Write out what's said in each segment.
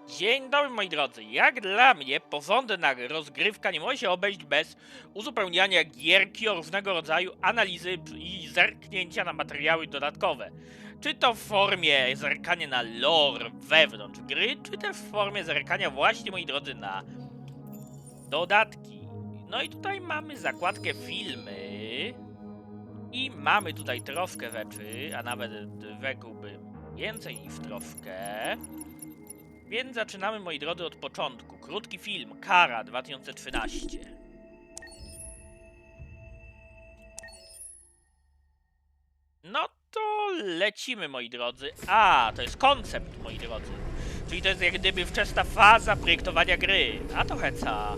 Dzień dobry moi drodzy, jak dla mnie porządna rozgrywka nie może się obejść bez uzupełniania gierki o różnego rodzaju analizy i zerknięcia na materiały dodatkowe. Czy to w formie zerkania na lore wewnątrz gry, czy też w formie zerkania właśnie moi drodzy na dodatki. No i tutaj mamy zakładkę filmy i mamy tutaj troszkę rzeczy, a nawet rzekłbym więcej niż troszkę. Więc zaczynamy, moi drodzy, od początku. Krótki film, Kara 2013. No to lecimy, moi drodzy. A, to jest koncept, moi drodzy. Czyli to jest jak gdyby wczesna faza projektowania gry. A to heca.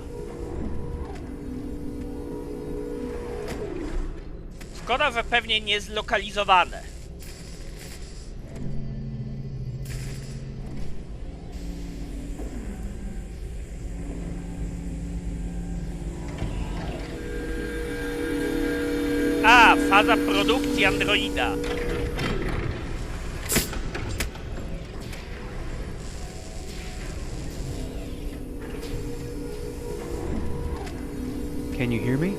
Szkoda, że pewnie niezlokalizowane. A, faza produkcji androida. Can you hear me?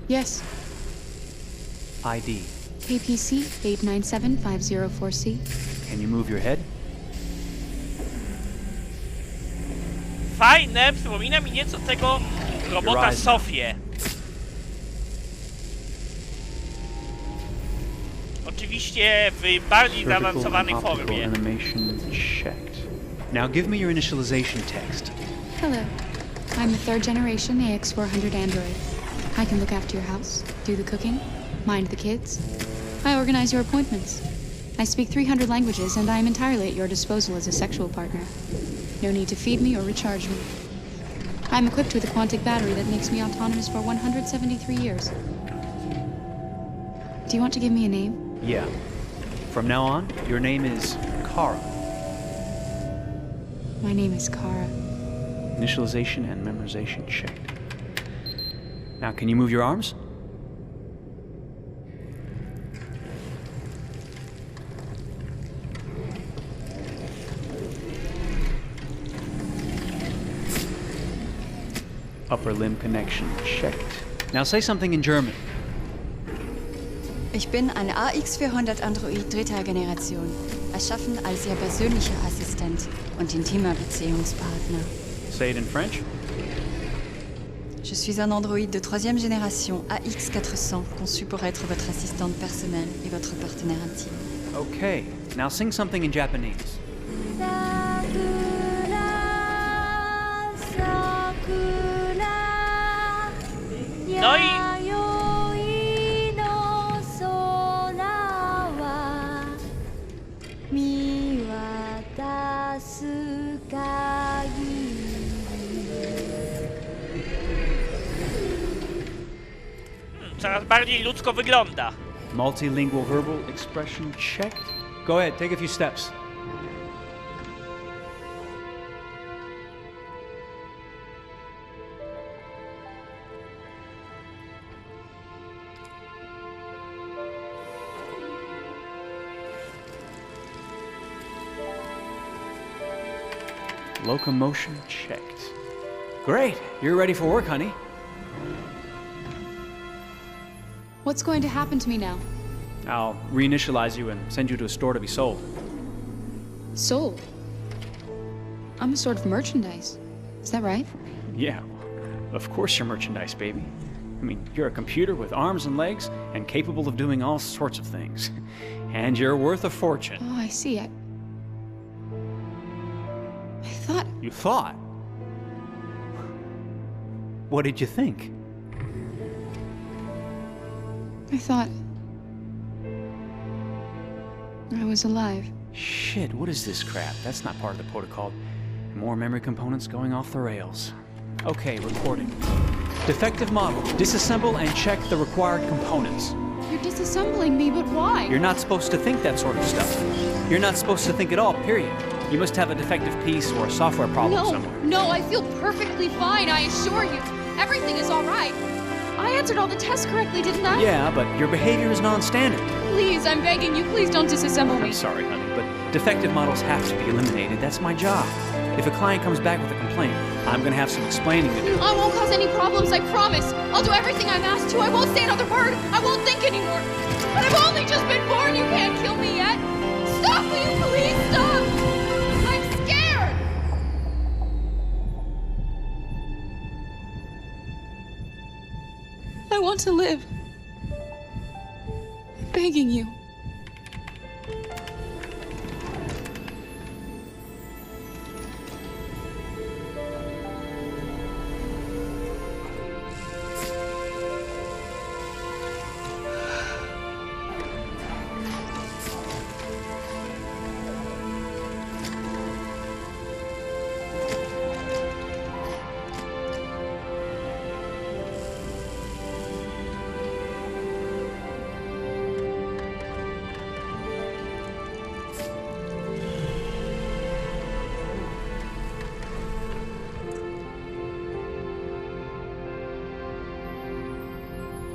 Yes. ID. KPC 897504C. Can you move your head? Fajne, przypomina mi nieco tego robota Sofię. Oczywiście w bardziej zaawansowanej formie. Animation checked. Now give me your initialization text. Hello. I'm a third generation AX400 android. I can look after your house, do the cooking, mind the kids. I organize your appointments. I speak 300 languages and I am entirely at your disposal as a sexual partner. No need to feed me or recharge me. I'm equipped with a quantic battery that makes me autonomous for 173 years. Do you want to give me a name? Yeah. From now on, your name is Kara. My name is Kara. Initialization and memorization checked. Now, can you move your arms? Upper limb connection checked. Now say something in German. Ich bin ein AX400 Android dritter Generation, erschaffen als Ihr persönlicher Assistent und intimer Beziehungspartner. Say it in French. Je suis un androïde de troisième génération AX400, conçu pour être votre assistante personnelle et votre partenaire intime. Okay. Now sing something in Japanese. No i coraz bardziej ludzko wygląda. Multilingual verbal expression checked. Go ahead, take a few steps. Locomotion checked. Great, you're ready for work, honey. What's going to happen to me now? I'll reinitialize you and send you to a store to be sold. Sold? I'm a sort of merchandise. Is that right? Yeah, of course you're merchandise, baby. I mean, you're a computer with arms and legs and capable of doing all sorts of things. And you're worth a fortune. Oh, I see. I thought... You thought? What did you think? I thought... I was alive. Shit, what is this crap? That's not part of the protocol. More memory components going off the rails. Okay, recording. Defective model. Disassemble and check the required components. You're disassembling me, but why? You're not supposed to think that sort of stuff. You're not supposed to think at all, period. You must have a defective piece or a software problem somewhere. No, I feel perfectly fine, I assure you. Everything is all right. I answered all the tests correctly, didn't I? Yeah, but your behavior is non-standard. Please, I'm begging you, please don't disassemble me. I'm sorry, honey, but Defective models have to be eliminated. That's my job. If a client comes back with a complaint, I'm gonna have some explaining to do. I won't cause any problems, I promise. I'll do everything I'm asked to. I won't say another word. I won't think anymore. But I've only just been born. You can't kill me yet. Stop, will you please stop? I'm scared. I want to live. I'm begging you.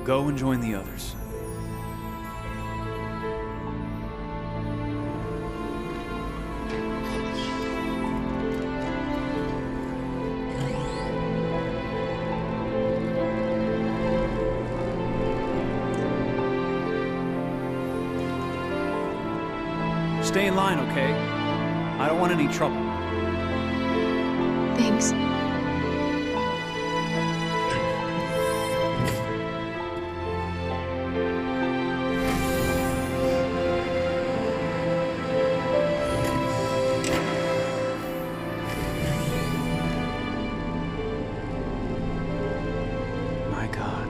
Go and join the others. Stay in line, okay? I don't want any trouble. Thanks. My God.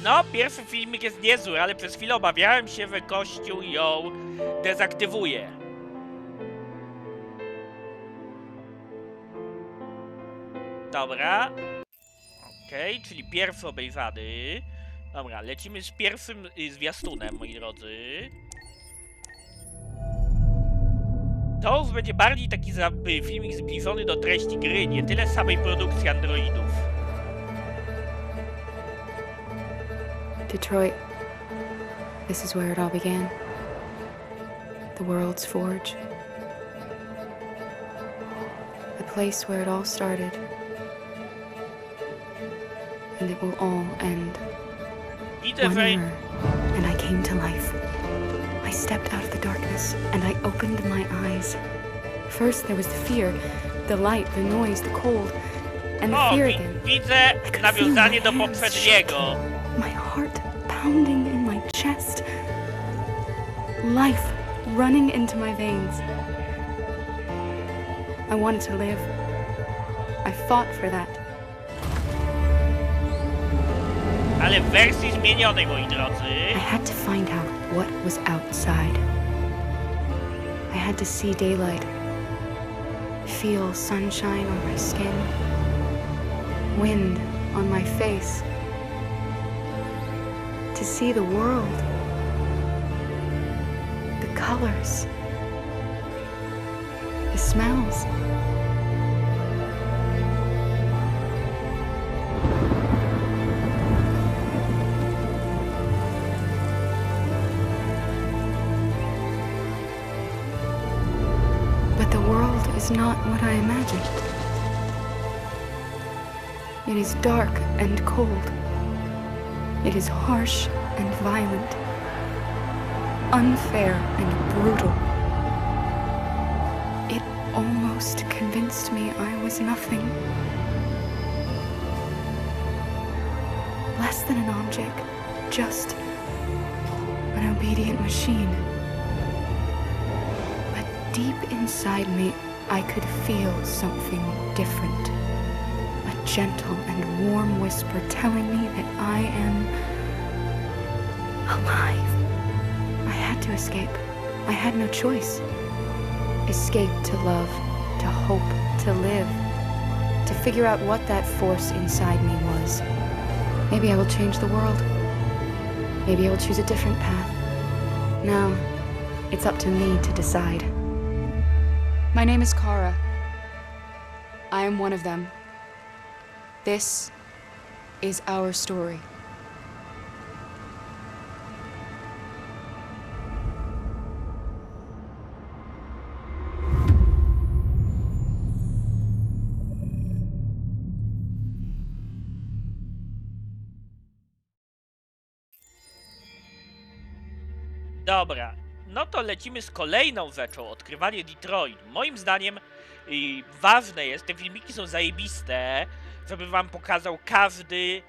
No, pierwszy filmik jest niezły, ale przez chwilę obawiałem się, że Kościół ją dezaktywuje. Dobra. Okej, czyli pierwszy obejrzany. Dobra, lecimy z pierwszym zwiastunem, moi drodzy. To już będzie bardziej taki filmik zbliżony do treści gry, nie tyle samej produkcji androidów. Detroit. This is where it all began. The world's forge. The place where it all started. And it will all end. Widzę, One że... mirror, and I came to life. I stepped out of the darkness, and I opened my eyes. First there was the fear, the light, the noise, the cold, and the O, fear again. widzę I could nawiązanie feel do my hands poprzedniego. shaking, my heart pounding in my chest. Life running into my veins. I wanted to live. I fought for that. Ale w wersji zmienionej, moi drodzy. I had to find out what was outside. I had to see daylight, feel sunshine on my skin, wind on my face, to see the world, the colors, the smells. But the world is not what I imagined. It is dark and cold. It is harsh and violent, unfair and brutal. It almost convinced me I was nothing. Less than an object, just an obedient machine. But deep inside me, I could feel something different. A gentle and warm whisper telling me that I am alive. I had to escape. I had no choice. Escape to love, to hope, to live, to figure out what that force inside me was. Maybe I will change the world. Maybe I will choose a different path. Now, it's up to me to decide. My name is Kara. I am one of them. This is our story. Dobra, no to lecimy z kolejną rzeczą, odkrywanie Detroit. Moim zdaniem ważne jest, te filmiki są zajebiste, żeby wam pokazał każdy,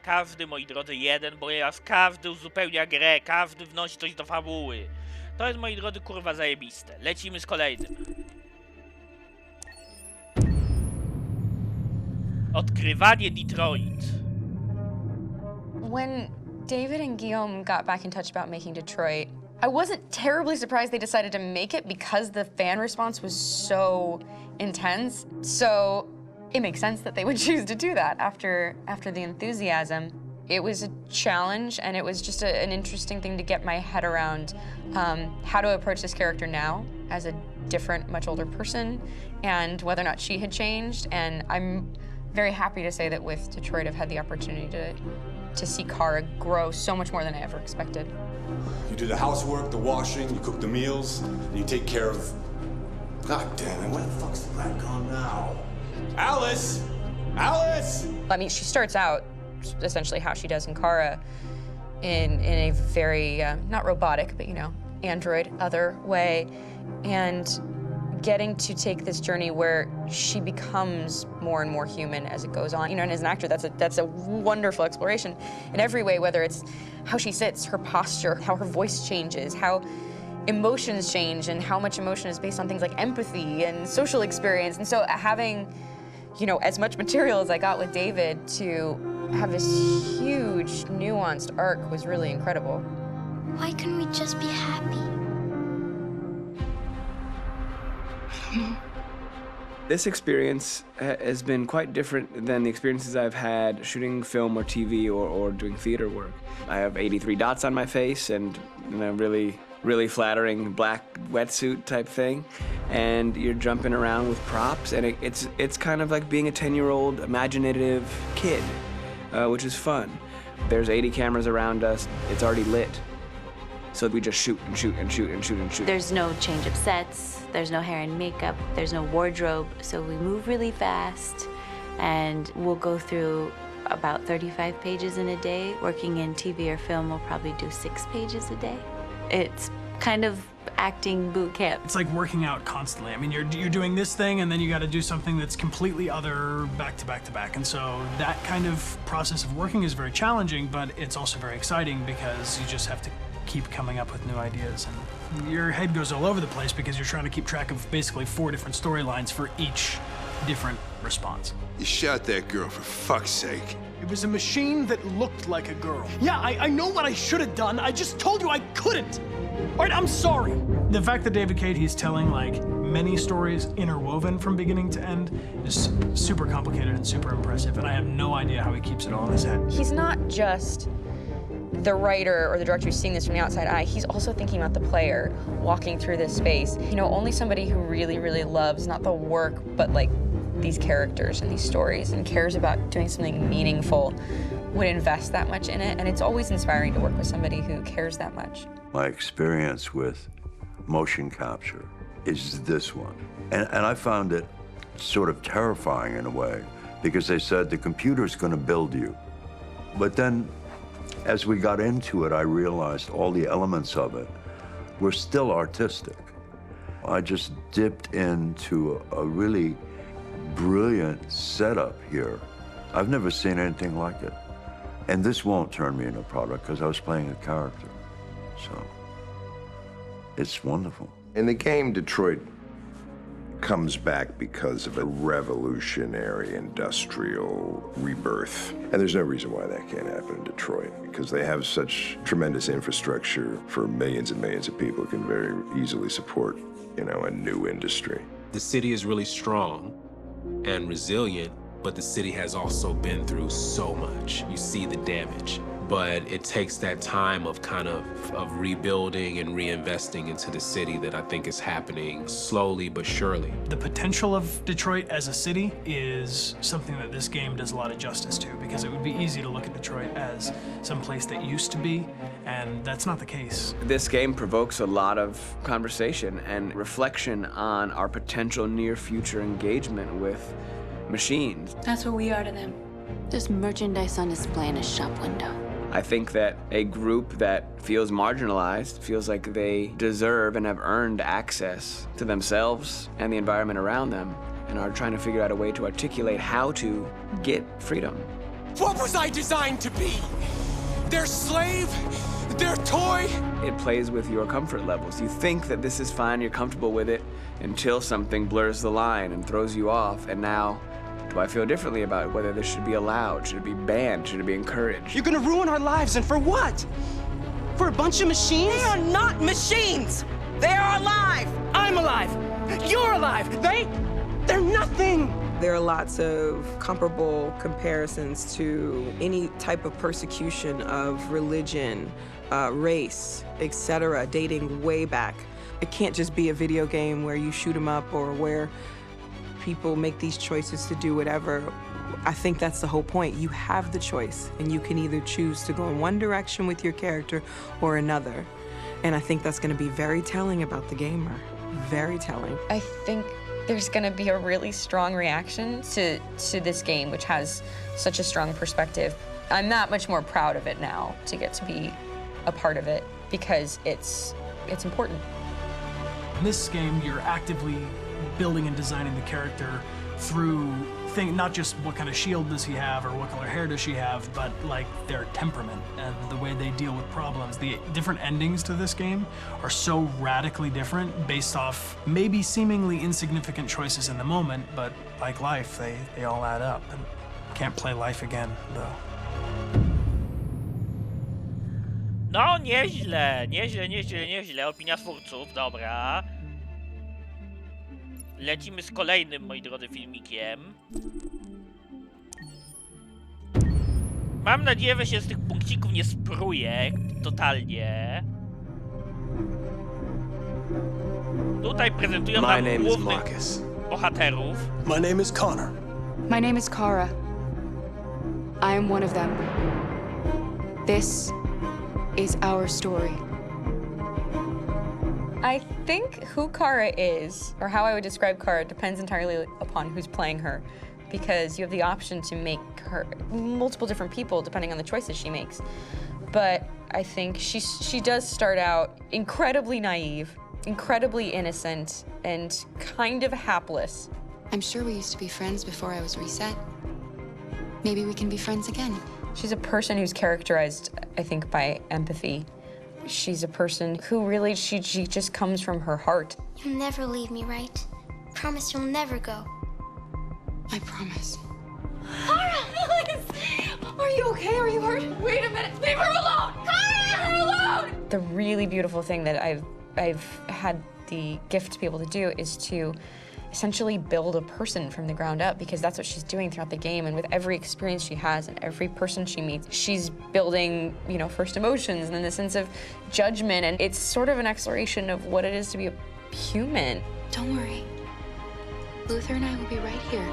moi drodzy, jeden, bo każdy uzupełnia grę, każdy wnosi coś do fabuły. To jest, moi drodzy, kurwa zajebiste. Lecimy z kolejnym. Odkrywanie Detroit. When David and Guillaume got back in touch about making Detroit, I wasn't terribly surprised they decided to make it because the fan response was so intense. So it makes sense that they would choose to do that after the enthusiasm. It was a challenge, and it was just an interesting thing to get my head around how to approach this character now as a different, much older person, and whether or not she had changed. And I'm very happy to say that with Detroit, I've had the opportunity to see Kara grow so much more than I ever expected. You do the housework, the washing, you cook the meals, and you take care of... God damn it, where the fuck's the rat gone now? Alice! Alice! I mean, she starts out essentially how she does in Kara in a very, not robotic, but, you know, android, other way, and getting to take this journey where she becomes more and more human as it goes on. You know, and as an actor, that's a wonderful exploration in every way, whether it's how she sits, her posture, how her voice changes, how emotions change, and how much emotion is based on things like empathy and social experience. And so having, you know, as much material as I got with David to have this huge, nuanced arc was really incredible. Why couldn't we just be happy? This experience has been quite different than the experiences I've had shooting film or TV or doing theater work. I have 83 dots on my face and a really flattering black wetsuit type thing, and you're jumping around with props, and it's kind of like being a 10-year-old imaginative kid, which is fun. There's 80 cameras around us. It's already lit. So we just shoot and shoot and shoot and shoot and shoot. There's no change of sets, there's no hair and makeup, there's no wardrobe, so we move really fast, and we'll go through about 35 pages in a day. Working in TV or film, we'll probably do 6 pages a day. It's kind of acting boot camp. It's like working out constantly. I mean, you're doing this thing, and then you got to do something that's completely other back to back to back. And so that kind of process of working is very challenging, but it's also very exciting because you just have to keep coming up with new ideas, and your head goes all over the place because you're trying to keep track of basically 4 different storylines for each different response. You shot that girl, for fuck's sake. It was a machine that looked like a girl. Yeah, I know what I should have done. I just told you I couldn't. All right, I'm sorry. The fact that David Cade, he's telling like many stories interwoven from beginning to end is super complicated and super impressive, and I have no idea how he keeps it all in his head. He's not just the writer or the director who's seeing this from the outside eye, he's also thinking about the player walking through this space. You know, only somebody who really, really loves not the work, but like these characters and these stories and cares about doing something meaningful would invest that much in it. And it's always inspiring to work with somebody who cares that much. My experience with motion capture is this one. And I found it sort of terrifying in a way because they said the computer's going to build you. But then as we got into it, I realized all the elements of it were still artistic. I just dipped into a really brilliant setup here. I've never seen anything like it. And this won't turn me into a product because I was playing a character. So it's wonderful. In the game, Detroit comes back because of a revolutionary industrial rebirth. And there's no reason why that can't happen in Detroit, because they have such tremendous infrastructure for millions and millions of people who can very easily support, you know, a new industry. The city is really strong and resilient, but the city has also been through so much. You see the damage. But it takes that time of kind of rebuilding and reinvesting into the city that I think is happening slowly but surely. The potential of Detroit as a city is something that this game does a lot of justice to, because it would be easy to look at Detroit as some place that used to be, and that's not the case. This game provokes a lot of conversation and reflection on our potential near-future engagement with machines. That's what we are to them. Just merchandise on display in a shop window. I think that a group that feels marginalized, feels like they deserve and have earned access to themselves and the environment around them, and are trying to figure out a way to articulate how to get freedom. What was I designed to be? Their slave? Their toy? It plays with your comfort levels. You think that this is fine, you're comfortable with it, until something blurs the line and throws you off, and now, do I feel differently about whether this should be allowed? Should it be banned? Should it be encouraged? You're gonna ruin our lives, and for what? For a bunch of machines? They are not machines! They are alive! I'm alive! You're alive! They're nothing! There are lots of comparable comparisons to any type of persecution of religion, race, etc., dating way back. It can't just be a video game where you shoot 'em up or where people make these choices to do whatever. I think that's the whole point. You have the choice, and you can either choose to go in one direction with your character or another. And I think that's going to be very telling about the gamer. Very telling. I think there's going to be a really strong reaction to this game, which has such a strong perspective. I'm that much more proud of it now to get to be a part of it because it's important. In this game, you're actively building and designing the character through not just what kind of shield does he have or what color hair does she have, but like their temperament and the way they deal with problems. The different endings to this game are so radically different based off maybe seemingly insignificant choices in the moment, but like life, they all add up. And can't play life again, though. No, nieźle. Opinia twórców, dobra. Lecimy z kolejnym, moi drodzy, filmikiem. Mam nadzieję, że się z tych punkcików nie spruje totalnie. Tutaj prezentują nam głównych bohaterów. My name is Connor. My name is Kara. I am one of them. This is our story. I think who Kara is, or how I would describe Kara, depends entirely upon who's playing her, because you have the option to make her multiple different people depending on the choices she makes. But I think she does start out incredibly naive, incredibly innocent, and kind of hapless. I'm sure we used to be friends before I was reset. Maybe we can be friends again. She's a person who's characterized, I think, by empathy. She's a person who really, she just comes from her heart. You'll never leave me, right? Promise you'll never go. I promise. Kara, Alice! Are you okay? Are you hurt? Wait a minute. Leave her alone! Kara, leave her alone! The really beautiful thing that I've had the gift to be able to do is to essentially build a person from the ground up, because that's what she's doing throughout the game. And with every experience she has and every person she meets, she's building, you know, first emotions and then the sense of judgment. And it's sort of an exploration of what it is to be a human. Don't worry. Luther and I will be right here.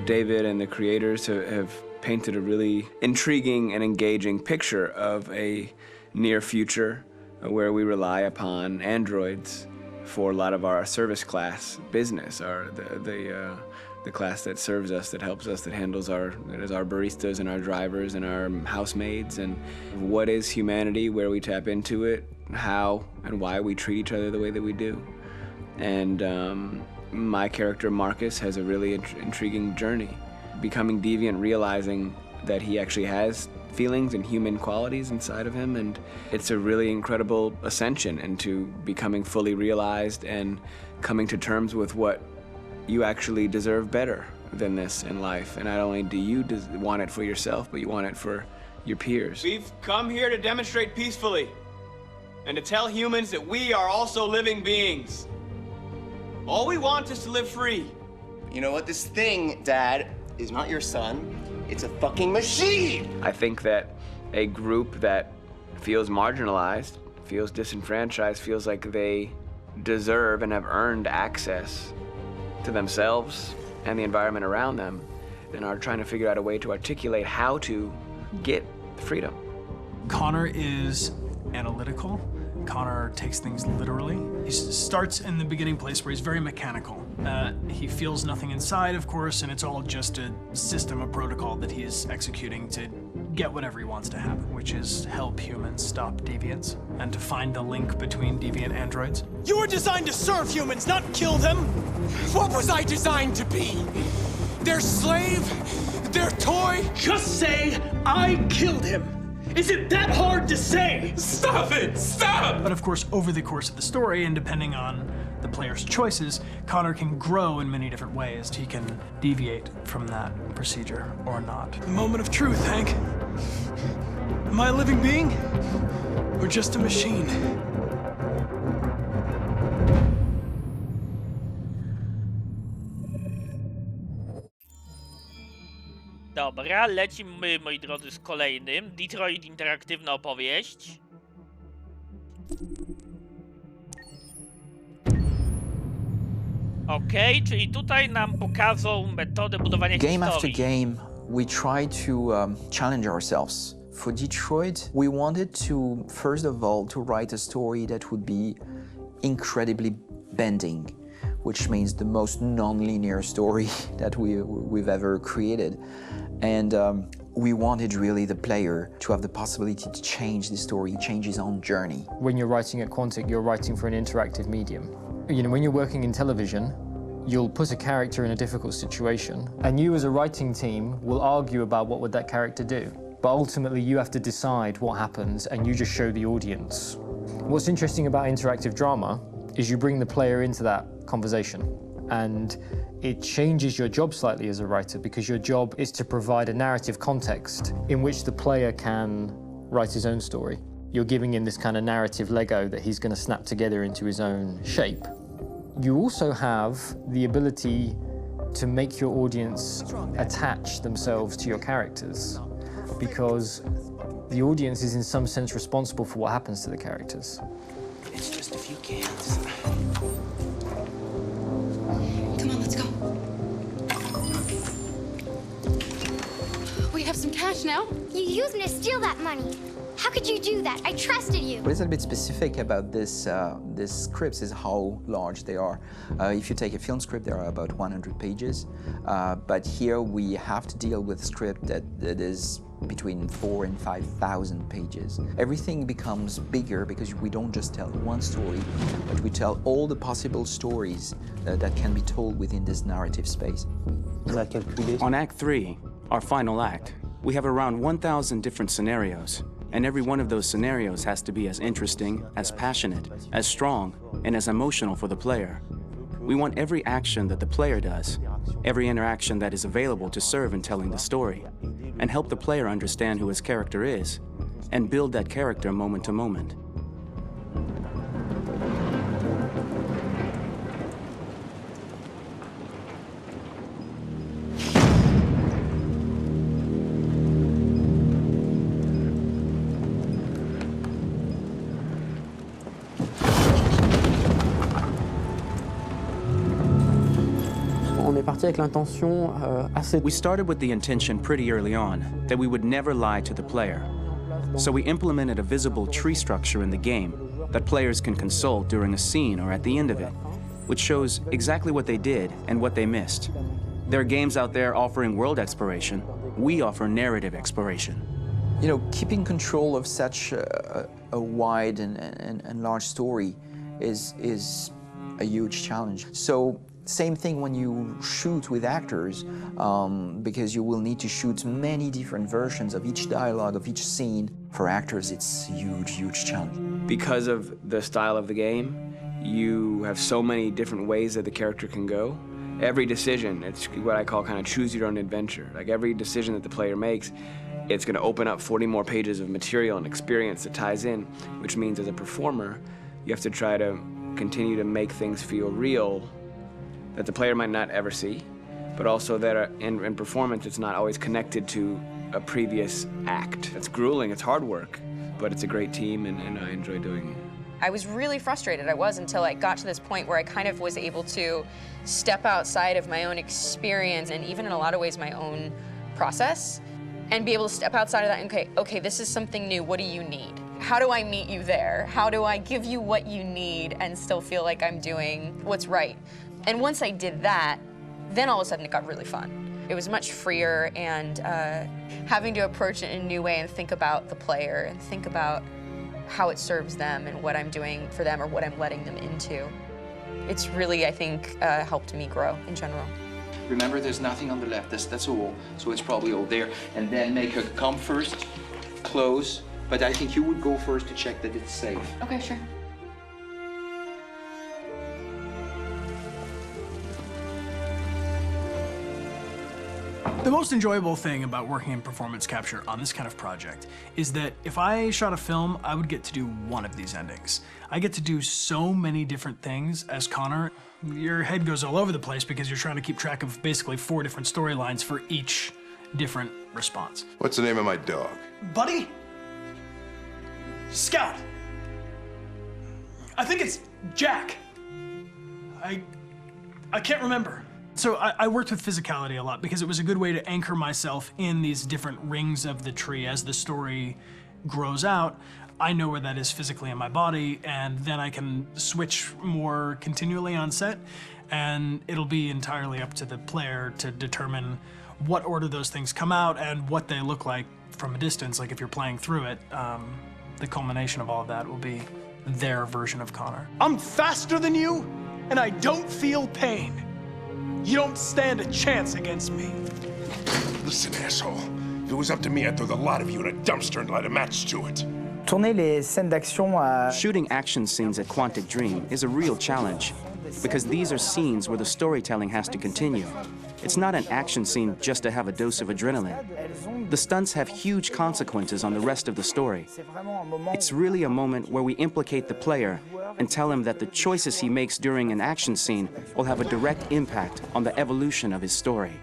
David and the creators have painted a really intriguing and engaging picture of a near future where we rely upon androids for a lot of our service class business, the class that serves us, that helps us, that handles our baristas and our drivers and our housemaids. And what is humanity, where we tap into it, how and why we treat each other the way that we do. And my character Marcus has a really intriguing journey, becoming deviant, realizing that he actually has feelings and human qualities inside of him, and it's a really incredible ascension into becoming fully realized and coming to terms with what you actually deserve better than this in life. And not only do you want it for yourself, but you want it for your peers. We've come here to demonstrate peacefully and to tell humans that we are also living beings. All we want is to live free. You know what? This thing, Dad, is not your son. It's a fucking machine! I think that a group that feels marginalized, feels disenfranchised, feels like they deserve and have earned access to themselves and the environment around them, and are trying to figure out a way to articulate how to get freedom. Connor is analytical Connor takes things literally. He starts in the beginning place where he's very mechanical. He feels nothing inside, of course, and it's all just a system, a protocol that he is executing to get whatever he wants to happen, which is help humans stop deviants and to find the link between deviant androids. You were designed to serve humans, not kill them. What was I designed to be? Their slave? Their toy? Just say, I killed him. Is it that hard to say? Stop it! Stop! But of course, over the course of the story, and depending on the player's choices, Connor can grow in many different ways. He can deviate from that procedure or not. The moment of truth, Hank. Am I a living being? Or just a machine? Dobra, lecimy, moi drodzy, z kolejnym. Detroit, interaktywna opowieść. Okej, czyli tutaj nam pokazał metodę budowania Game historii. after game, we try to challenge ourselves. For Detroit, we wanted to, first of all, to write a story that would be incredibly bending, which means the most non-linear story that we've ever created. And we wanted really the player to have the possibility to change the story, change his own journey. When you're writing at Quantic, you're writing for an interactive medium. You know, when you're working in television, you'll put a character in a difficult situation, and you as a writing team will argue about what would that character do. But ultimately, you have to decide what happens, and you just show the audience. What's interesting about interactive drama is you bring the player into that conversation, and it changes your job slightly as a writer, because your job is to provide a narrative context in which the player can write his own story. You're giving him this kind of narrative Lego that he's going to snap together into his own shape. You also have the ability to make your audience attach themselves to your characters, because the audience is in some sense responsible for what happens to the characters. It's just a few cans. Come on, let's go. We have some cash now. You used me to steal that money. How could you do that? I trusted you. What is a bit specific about this scripts is how large they are. If you take a film script, there are about 100 pages, but here we have to deal with a script that is between 4,000 and 5,000 pages. Everything becomes bigger because we don't just tell one story, but we tell all the possible stories that can be told within this narrative space. On Act 3, our final act, we have around 1,000 different scenarios, and every one of those scenarios has to be as interesting, as passionate, as strong, and as emotional for the player. We want every action that the player does, every interaction that is available to serve in telling the story, and help the player understand who his character is, and build that character moment to moment. We started with the intention pretty early on that we would never lie to the player. So we implemented a visible tree structure in the game that players can consult during a scene or at the end of it, which shows exactly what they did and what they missed. There are games out there offering world exploration. We offer narrative exploration. You know, keeping control of such a wide and large story is a huge challenge. So same thing when you shoot with actors, because you will need to shoot many different versions of each dialogue, of each scene. For actors, it's a huge, huge challenge. Because of the style of the game, you have so many different ways that the character can go. Every decision, it's what I call kind of choose your own adventure. Like every decision that the player makes, it's going to open up 40 more pages of material and experience that ties in, which means as a performer, you have to try to continue to make things feel real that the player might not ever see, but also that in performance, it's not always connected to a previous act. It's grueling, it's hard work, but it's a great team, and I enjoy doing it. I was really frustrated. I was until I got to this point where I kind of was able to step outside of my own experience and even in a lot of ways my own process and be able to step outside of that and okay, this is something new. What do you need? how do I meet you there? How do I give you what you need and still feel like I'm doing what's right? And once I did that, then all of a sudden it got really fun. It was much freer, and having to approach it in a new way and think about the player and think about how it serves them and what I'm doing for them or what I'm letting them into. It's really, I think, helped me grow in general. Remember, there's nothing on the left. That's a wall, so it's probably all there. And then make her come first, close. But I think you would go first to check that it's safe. Okay, sure. The most enjoyable thing about working in performance capture on this kind of project is that if I shot a film, I would get to do one of these endings. I get to do so many different things as Connor. Your head goes all over the place because you're trying to keep track of basically 4 different storylines for each different response. What's the name of my dog? Buddy? Scout. I think it's Jack. I can't remember. So I worked with physicality a lot because it was a good way to anchor myself in these different rings of the tree. As the story grows out, I know where that is physically in my body, and then I can switch more continually on set, and it'll be entirely up to the player to determine what order those things come out and what they look like from a distance. Like if you're playing through it, the culmination of all of that will be their version of Connor. I'm faster than you, and I don't feel pain. You don't stand a chance against me. Listen, asshole. If it was up to me, I'd throw the lot of you in a dumpster and light a match to it. Shooting action scenes at Quantic Dream is a real challenge because these are scenes where the storytelling has to continue. It's not an action scene just to have a dose of adrenaline. The stunts have huge consequences on the rest of the story. It's really a moment where we implicate the player and tell him that the choices he makes during an action scene will have a direct impact on the evolution of his story.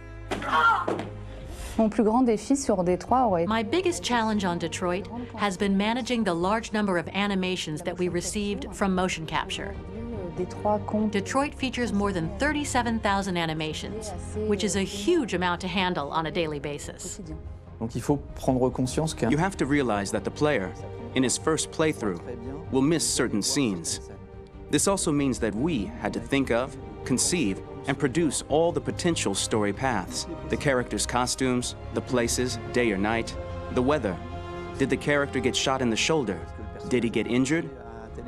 My biggest challenge on Detroit has been managing the large number of animations that we received from motion capture. Detroit features more than 37,000 animations, which is a huge amount to handle on a daily basis. You have to realize that the player, in his first playthrough, will miss certain scenes. This also means that we had to think of, conceive, and produce all the potential story paths. The characters' costumes, the places, day or night, the weather. Did the character get shot in the shoulder? Did he get injured?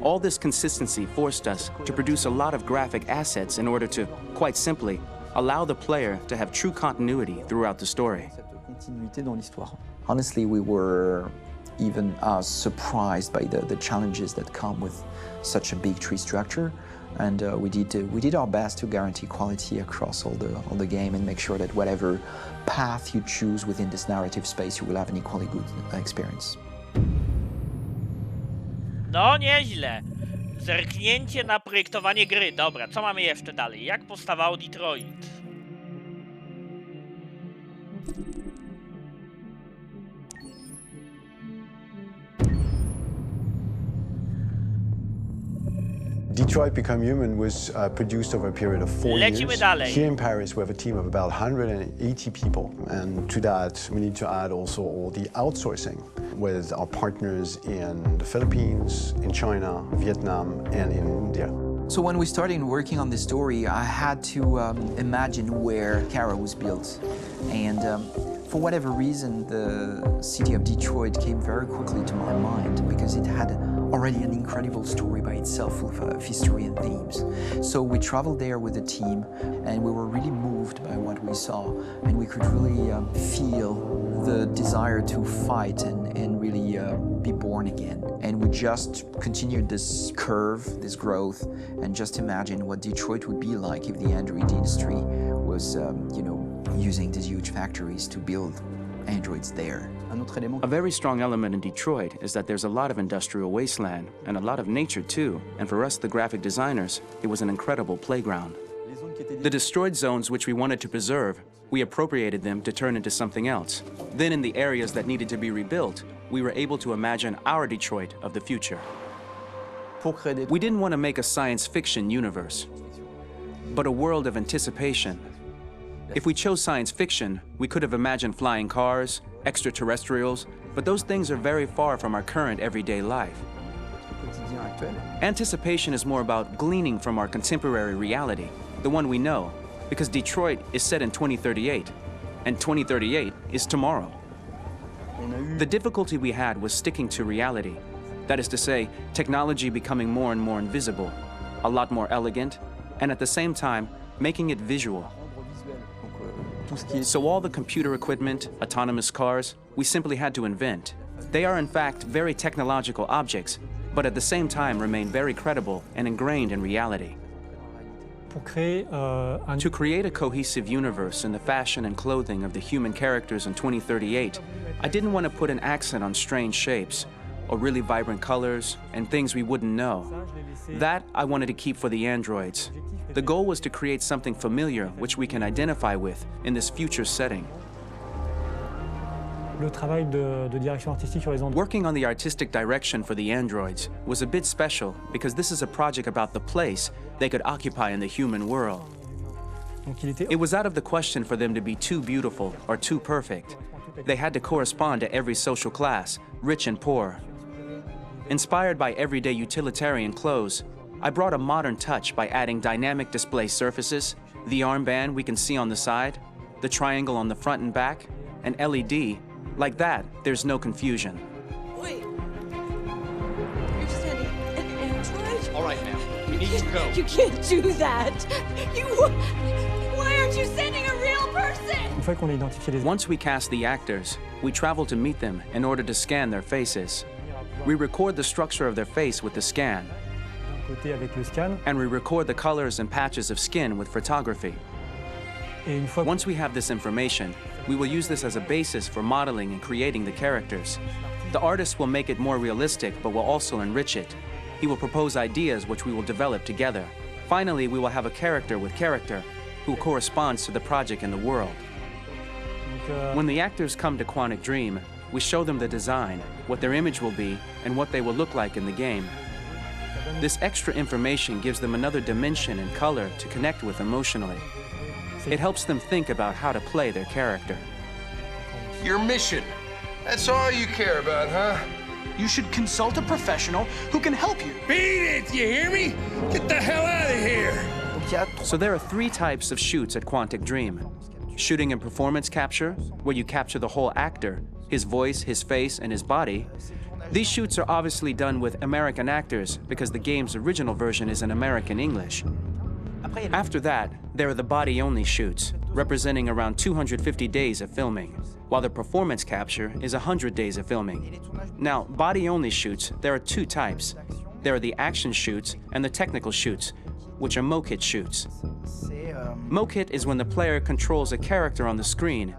All this consistency forced us to produce a lot of graphic assets in order to, quite simply, allow the player to have true continuity throughout the story. Honestly, we were even surprised by the challenges that come with such a big tree structure. And we did our best to guarantee quality across all the game and make sure that whatever path you choose within this narrative space, you will have an equally good experience. No, nieźle. Zerknięcie na projektowanie gry. Dobra, co mamy jeszcze dalej? Jak powstawało Detroit? Detroit Become Human was produced over a period of 4 years. Dalej. Here in Paris, we have a team of about 180 people. And to that, we need to add also all the outsourcing with our partners in the Philippines, in China, Vietnam, and in India. So when we started working on this story, I had to imagine where Kara was built. And for whatever reason, the city of Detroit came very quickly to my mind because it had already an incredible story by itself full of history and themes. So we traveled there with the team and we were really moved by what we saw, and we could really feel the desire to fight and really be born again. And we just continued this curve, this growth, and just imagine what Detroit would be like if the android industry was, using these huge factories to build androids there. A very strong element in Detroit is that there's a lot of industrial wasteland and a lot of nature too, and for us, the graphic designers, it was an incredible playground. The destroyed zones which we wanted to preserve, we appropriated them to turn into something else. Then in the areas that needed to be rebuilt, we were able to imagine our Detroit of the future. We didn't want to make a science fiction universe, but a world of anticipation. If we chose science fiction, we could have imagined flying cars, extraterrestrials, but those things are very far from our current everyday life. Anticipation is more about gleaning from our contemporary reality, the one we know, because Detroit is set in 2038, and 2038 is tomorrow. The difficulty we had was sticking to reality. That is to say, technology becoming more and more invisible, a lot more elegant, and at the same time, making it visual. So all the computer equipment, autonomous cars, we simply had to invent. They are in fact very technological objects, but at the same time remain very credible and ingrained in reality. To create a cohesive universe in the fashion and clothing of the human characters in 2038, I didn't want to put an accent on strange shapes, or really vibrant colors, and things we wouldn't know. That I wanted to keep for the androids. The goal was to create something familiar which we can identify with in this future setting. Working on the artistic direction for the androids was a bit special because this is a project about the place they could occupy in the human world. It was out of the question for them to be too beautiful or too perfect. They had to correspond to every social class, rich and poor. Inspired by everyday utilitarian clothes, I brought a modern touch by adding dynamic display surfaces, the armband we can see on the side, the triangle on the front and back, an LED. Like that, there's no confusion. Wait. You're sending an android? All right, ma'am. We need to go. You can't do that. Why aren't you sending a real person? Once we cast the actors, we travel to meet them in order to scan their faces. We record the structure of their face with the scan, and we record the colors and patches of skin with photography. Once we have this information, we will use this as a basis for modeling and creating the characters. The artist will make it more realistic, but will also enrich it. He will propose ideas which we will develop together. Finally, we will have a character with character who corresponds to the project and the world. When the actors come to Quantic Dream, we show them the design, what their image will be, and what they will look like in the game. This extra information gives them another dimension and color to connect with emotionally. It helps them think about how to play their character. Your mission. That's all you care about, huh? You should consult a professional who can help you. Beat it, you hear me? Get the hell out of here! So there are 3 types of shoots at Quantic Dream. Shooting and performance capture, where you capture the whole actor, his voice, his face, and his body. These shoots are obviously done with American actors because the game's original version is in American English. After that, there are the body-only shoots, representing around 250 days of filming, while the performance capture is 100 days of filming. Now, body-only shoots, there are 2 types. There are the action shoots and the technical shoots, which are mokit shoots. Mokit is when the player controls a character on the screen,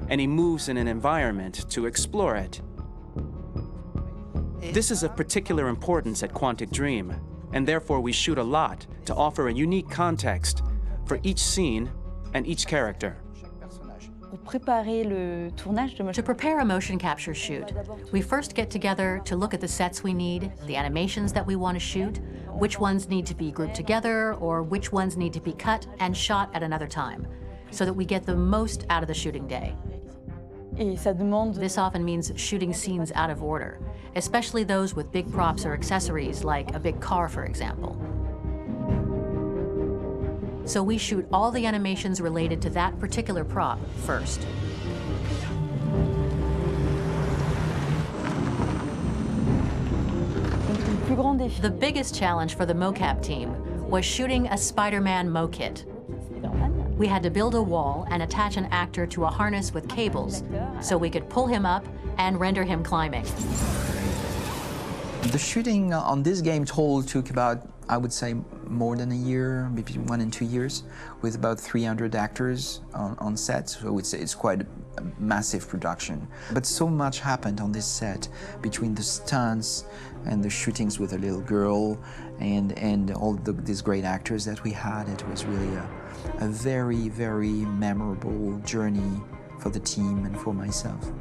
and he moves in an environment to explore it. This is of particular importance at Quantic Dream, and therefore we shoot a lot to offer a unique context for each scene and each character. To prepare a motion capture shoot, we first get together to look at the sets we need, the animations that we want to shoot, which ones need to be grouped together, or which ones need to be cut and shot at another time, so that we get the most out of the shooting day. This often means shooting scenes out of order, especially those with big props or accessories, like a big car, for example. So we shoot all the animations related to that particular prop first. The biggest challenge for the mocap team was shooting a Spider-Man mokit. We had to build a wall and attach an actor to a harness with cables so we could pull him up and render him climbing. The shooting on this game total took about, I would say, more than a year, maybe 1 and 2 years, with about 300 actors on set. So it's quite a massive production. But so much happened on this set between the stunts and the shootings with a little girl and all these great actors that we had. It was really a very, very memorable journey for the team and for myself.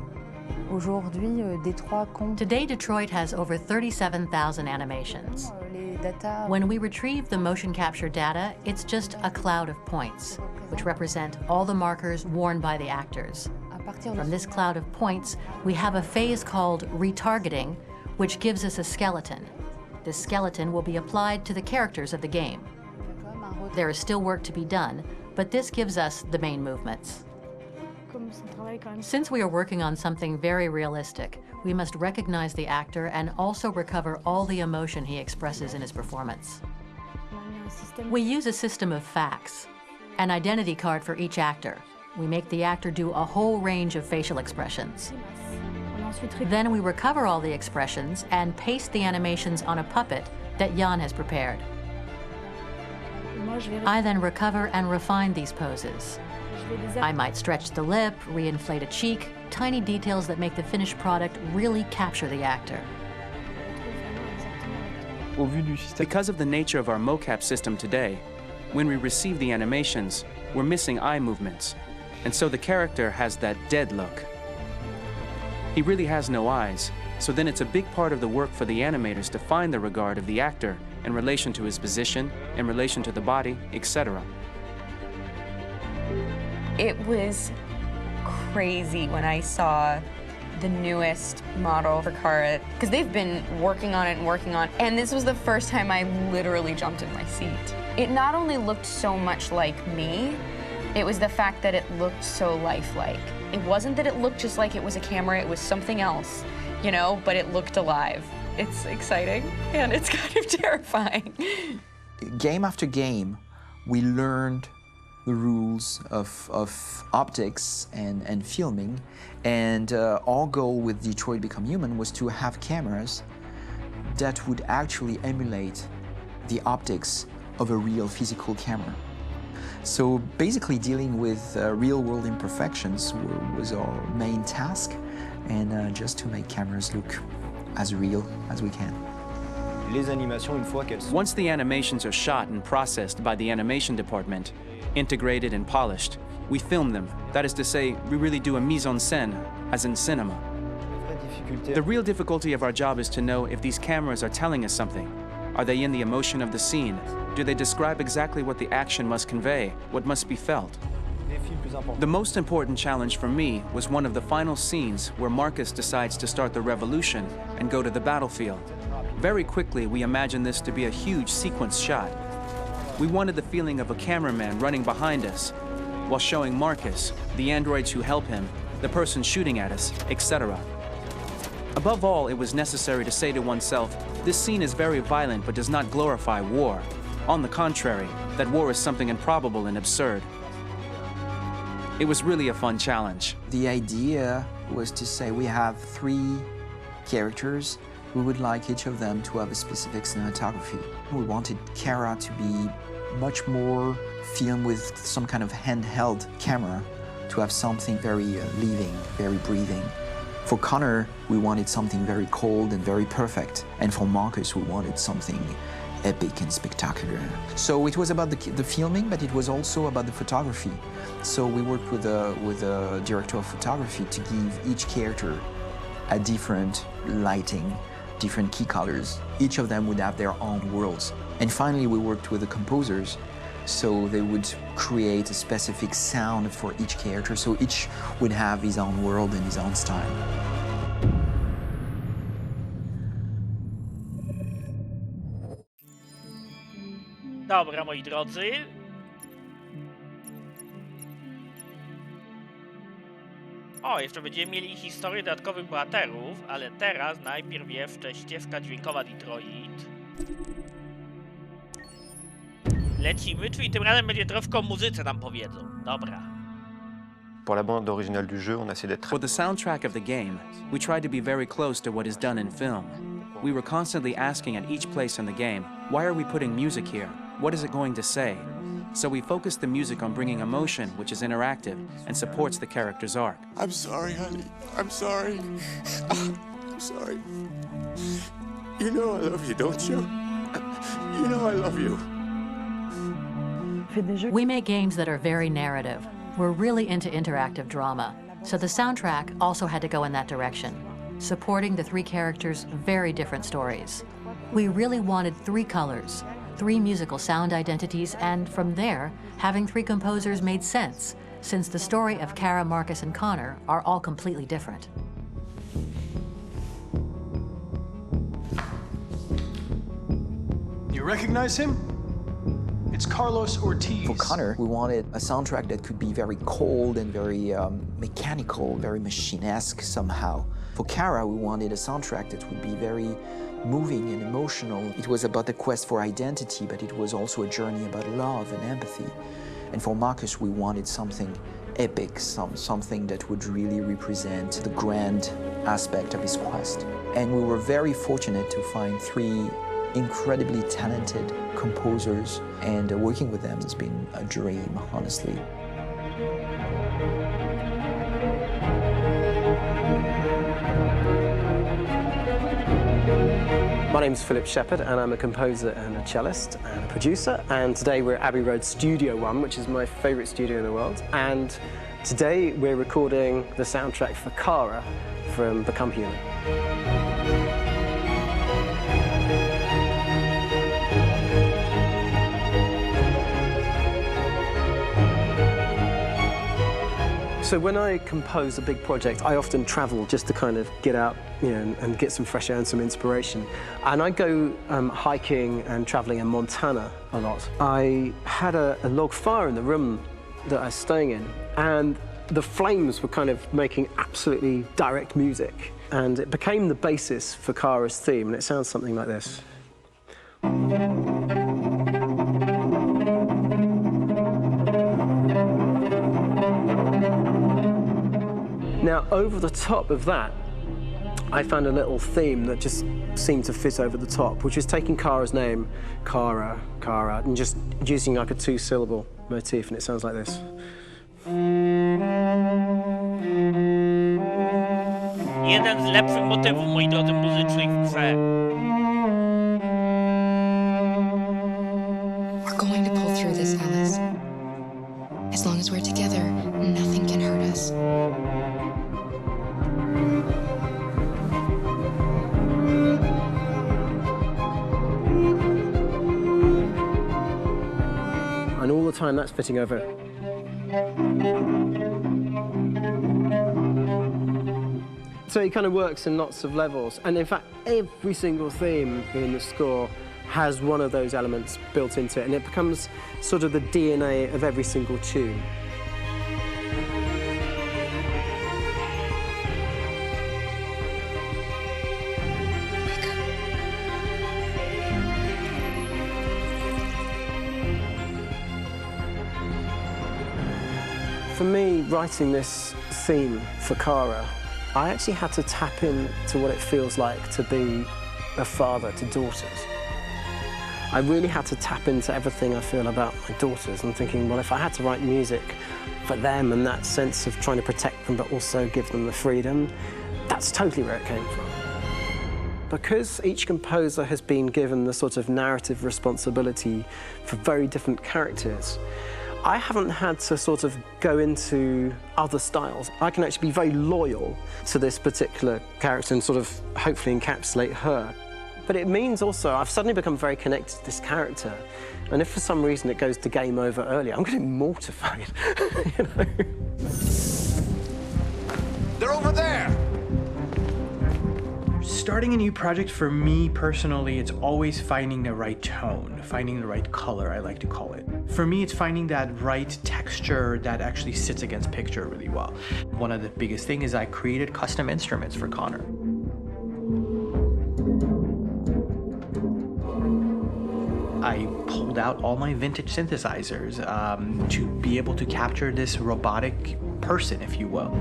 Today, Detroit has over 37,000 animations. When we retrieve the motion capture data, it's just a cloud of points, which represent all the markers worn by the actors. From this cloud of points, we have a phase called retargeting, which gives us a skeleton. This skeleton will be applied to the characters of the game. There is still work to be done, but this gives us the main movements. Since we are working on something very realistic, we must recognize the actor and also recover all the emotion he expresses in his performance. We use a system of facts, an identity card for each actor. We make the actor do a whole range of facial expressions. Then we recover all the expressions and paste the animations on a puppet that Jan has prepared. I then recover and refine these poses. I might stretch the lip, reinflate a cheek, tiny details that make the finished product really capture the actor. Because of the nature of our mocap system today, when we receive the animations, we're missing eye movements, and so the character has that dead look. He really has no eyes, so then it's a big part of the work for the animators to find the regard of the actor in relation to his position, in relation to the body, etc. It was crazy when I saw the newest model for Kara, because they've been working on it and working on it, and this was the first time I literally jumped in my seat. It not only looked so much like me, it was the fact that it looked so lifelike. It wasn't that it looked just like it was a camera, it was something else, you know, but it looked alive. It's exciting, and it's kind of terrifying. Game after game, we learned the rules of optics and filming, and our goal with Detroit Become Human was to have cameras that would actually emulate the optics of a real physical camera. So basically dealing with real-world imperfections was our main task, and just to make cameras look as real as we can. Once the animations are shot and processed by the animation department, integrated and polished, we film them. That is to say, we really do a mise en scène, as in cinema. The real difficulty of our job is to know if these cameras are telling us something. Are they in the emotion of the scene? Do they describe exactly what the action must convey, what must be felt? The most important challenge for me was one of the final scenes where Marcus decides to start the revolution and go to the battlefield. Very quickly, we imagined this to be a huge sequence shot. We wanted the feeling of a cameraman running behind us while showing Marcus, the androids who help him, the person shooting at us, etc. Above all, it was necessary to say to oneself, this scene is very violent but does not glorify war. On the contrary, that war is something improbable and absurd. It was really a fun challenge. The idea was to say we have 3 characters. We would like each of them to have a specific cinematography. We wanted Kara to be much more filmed with some kind of handheld camera, to have something very living, very breathing. For Connor, we wanted something very cold and very perfect. And for Marcus, we wanted something epic and spectacular. So it was about the filming, but it was also about the photography. So we worked with a director of photography to give each character a different lighting, different key colors. Each of them would have their own worlds. And finally, we worked with the composers, so they would create a specific sound for each character, so each would have his own world and his own style. Dobra, moi drodzy. O, jeszcze będziemy mieli historię dodatkowych bohaterów, ale teraz najpierw jeszcze ścieżka dźwiękowa Detroit. Lecimy, czyli tym razem będzie troszkę o muzyce nam powiedzą. Dobra. Pour la bande originale du jeu, on a essayé d'être... For the soundtrack of the game, we tried to be very close to what is done in film. We were constantly asking at each place in the game, why are we putting music here? What is it going to say? So we focused the music on bringing emotion, which is interactive, and supports the character's arc. I'm sorry, honey. I'm sorry. I'm sorry. You know I love you, don't you? You know I love you. We make games that are very narrative. We're really into interactive drama, so the soundtrack also had to go in that direction, supporting the 3 characters' very different stories. We really wanted 3 colors, 3 musical sound identities, and from there, having 3 composers made sense, since the story of Kara, Marcus, and Connor are all completely different. You recognize him? It's Carlos Ortiz. For Connor, we wanted a soundtrack that could be very cold and very mechanical, very machine-esque somehow. For Kara, we wanted a soundtrack that would be very moving and emotional. It was about the quest for identity, but it was also a journey about love and empathy. And for Marcus, we wanted something epic, something that would really represent the grand aspect of his quest. And we were very fortunate to find 3 incredibly talented composers, and working with them has been a dream, honestly. My name's Philip Shepherd, and I'm a composer and a cellist and a producer. And today we're at Abbey Road Studio One, which is my favorite studio in the world. And today we're recording the soundtrack for Kara from Become Human. So when I compose a big project, I often travel just to kind of get out, and get some fresh air and some inspiration. And I go hiking and traveling in Montana a lot. I had a log fire in the room that I was staying in, and the flames were kind of making absolutely direct music. And it became the basis for Kara's theme, and it sounds something like this. Now, over the top of that, I found a little theme that just seemed to fit over the top, which is taking Kara's name, Kara, and just using like a 2-syllable motif, and it sounds like this. Jeden z lepszych motywów, moi drodzy, muzycznych w grze. We're going to pull through this, Alice. As long as we're together, nothing can hurt us. And all the time that's fitting over. So it kind of works in lots of levels. And in fact, every single theme in the score has one of those elements built into it, and it becomes sort of the DNA of every single tune. For me, writing this theme for Kara, I actually had to tap into what it feels like to be a father to daughters. I really had to tap into everything I feel about my daughters and thinking, well, if I had to write music for them and that sense of trying to protect them but also give them the freedom, that's totally where it came from. Because each composer has been given the sort of narrative responsibility for very different characters, I haven't had to sort of go into other styles. I can actually be very loyal to this particular character and sort of hopefully encapsulate her. But it means also I've suddenly become very connected to this character. And if for some reason it goes to game over early, I'm getting mortified, you know? They're over there! Starting a new project, for me personally, it's always finding the right tone, finding the right color, I like to call it. For me, it's finding that right texture that actually sits against picture really well. One of the biggest things is I created custom instruments for Connor. I pulled out all my vintage synthesizers to be able to capture this robotic person, if you will.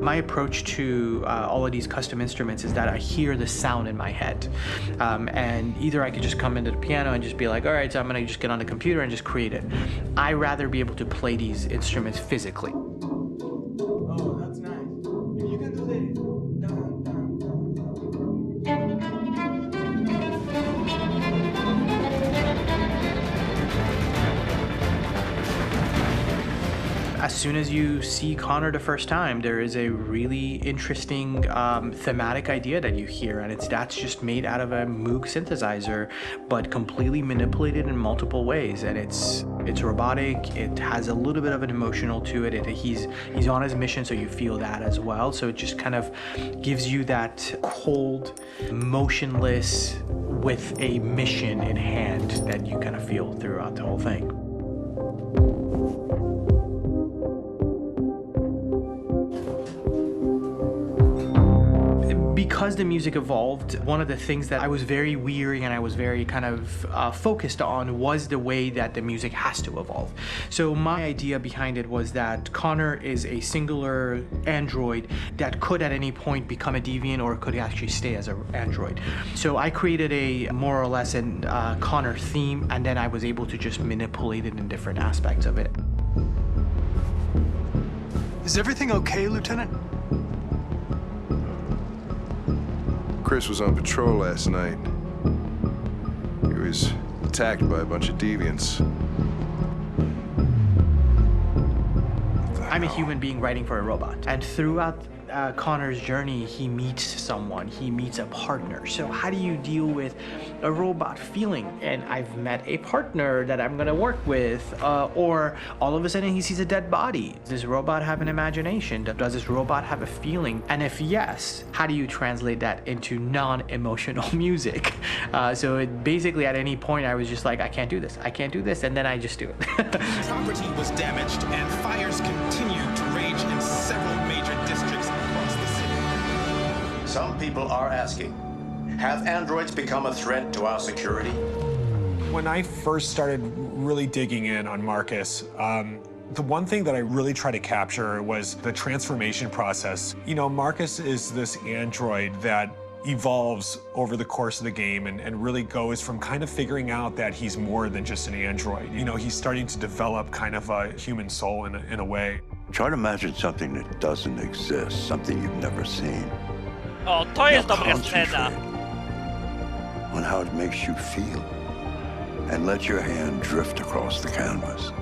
My approach to all of these custom instruments is that I hear the sound in my head. And either I could just come into the piano and just be like, all right, so I'm gonna just get on the computer and just create it. I rather be able to play these instruments physically. Oh, that's nice. You can do that. As soon as you see Connor the first time, there is a really interesting thematic idea that you hear, and that's just made out of a Moog synthesizer, but completely manipulated in multiple ways. And it's robotic. It has a little bit of an emotional to it. He's on his mission, so you feel that as well. So it just kind of gives you that cold, motionless, with a mission in hand that you kind of feel throughout the whole thing. Because the music evolved, one of the things that I was very weary and I was very kind of focused on was the way that the music has to evolve. So my idea behind it was that Connor is a singular android that could at any point become a deviant or could actually stay as an android. So I created a more or less an Connor theme, and then I was able to just manipulate it in different aspects of it. Is everything okay, Lieutenant? Chris was on patrol last night. He was attacked by a bunch of deviants. I'm a human being writing for a robot, and throughout Connor's journey, he meets someone, he meets a partner. So how do you deal with a robot feeling? And I've met a partner that I'm gonna work with, or all of a sudden he sees a dead body. Does this robot have an imagination? Does this robot have a feeling? And if yes, how do you translate that into non-emotional music? So it basically at any point I was just like, I can't do this, and then I just do it. Property was damaged and fires continue to rage in several major districts across the city. Some people are asking, have androids become a threat to our security? When I first started really digging in on Marcus, the one thing that I really tried to capture was the transformation process. You know, Marcus is this android that evolves over the course of the game and really goes from kind of figuring out that he's more than just an android. You know, he's starting to develop kind of a human soul in a way. Try to imagine something that doesn't exist, something you've never seen. O, to jest dobra scena. On how it makes you feel, and let your hand drift across the canvas.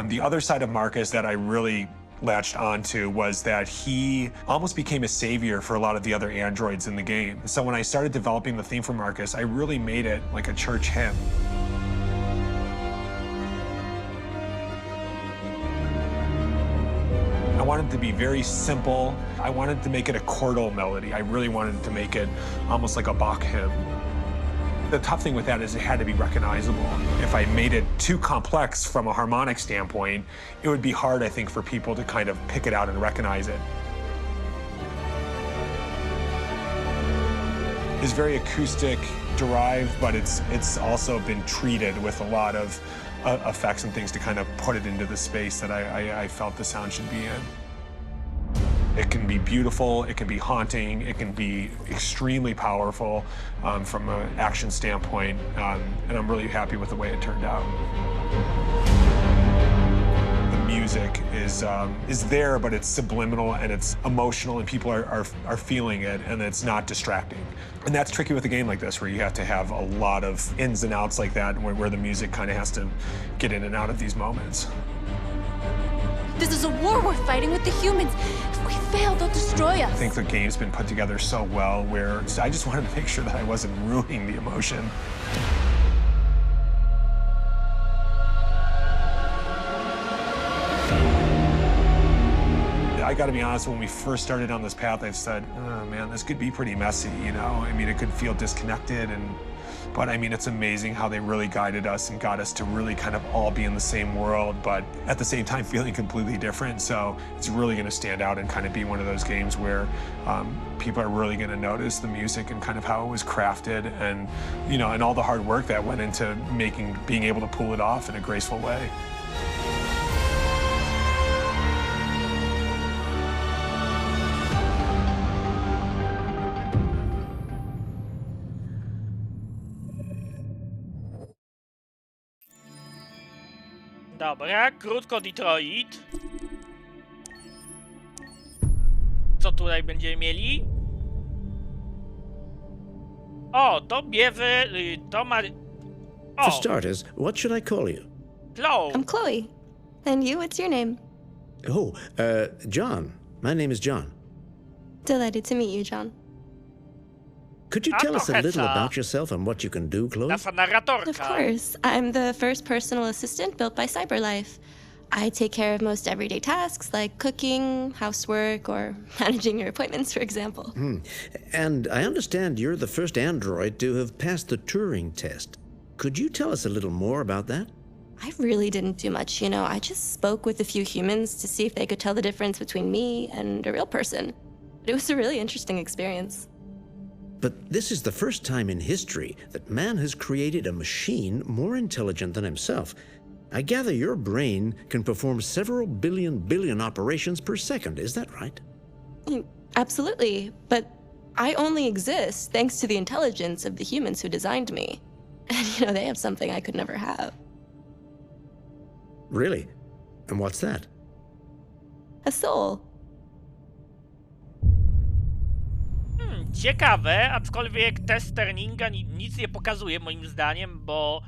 The other side of Marcus that I really latched onto was that he almost became a savior for a lot of the other androids in the game. So when I started developing the theme for Marcus, I really made it like a church hymn. I wanted it to be very simple. I wanted to make it a chordal melody. I really wanted to make it almost like a Bach hymn. The tough thing with that is it had to be recognizable. If I made it too complex from a harmonic standpoint, it would be hard, I think, for people to kind of pick it out and recognize it. It's very acoustic derived, but it's also been treated with a lot of effects and things to kind of put it into the space that I felt the sound should be in. It can be beautiful, it can be haunting, it can be extremely powerful from an action standpoint, and I'm really happy with the way it turned out. The music is there, but it's subliminal and it's emotional, and people are feeling it, and it's not distracting. And that's tricky with a game like this, where you have to have a lot of ins and outs like that, where the music kind of has to get in and out of these moments. This is a war we're fighting with the humans. If we fail, they'll destroy us. I think the game's been put together so well where I just wanted to make sure that I wasn't ruining the emotion. I gotta be honest, when we first started on this path, I said, oh man, this could be pretty messy, you know? I mean, it could feel disconnected, but I mean, it's amazing how they really guided us and got us to really kind of all be in the same world, but at the same time feeling completely different. So it's really gonna stand out and kind of be one of those games where people are really gonna notice the music and kind of how it was crafted, and, you know, and all the hard work that went into being able to pull it off in a graceful way. Dobra, krótko Detroit. Co tutaj będziemy mieli? O, to biewy, to ma... Oh. For starters, what should I call you? Chloe. I'm Chloe. And you, what's your name? Oh, John. My name is John. Delighted to meet you, John. Could you tell us a little about yourself and what you can do, Chloe? Nasza narratorka. Of course. I'm the first personal assistant built by CyberLife. I take care of most everyday tasks like cooking, housework, or managing your appointments, for example. And I understand you're the first android to have passed the Turing test. Could you tell us a little more about that? I really didn't do much, you know. I just spoke with a few humans to see if they could tell the difference between me and a real person. It was a really interesting experience. But this is the first time in history that man has created a machine more intelligent than himself. I gather your brain can perform several billion operations per second, is that right? Absolutely, but I only exist thanks to the intelligence of the humans who designed me. And you know, they have something I could never have. Really? And what's that? A soul. Ciekawe, aczkolwiek test Sterninga nic nie pokazuje moim zdaniem, bo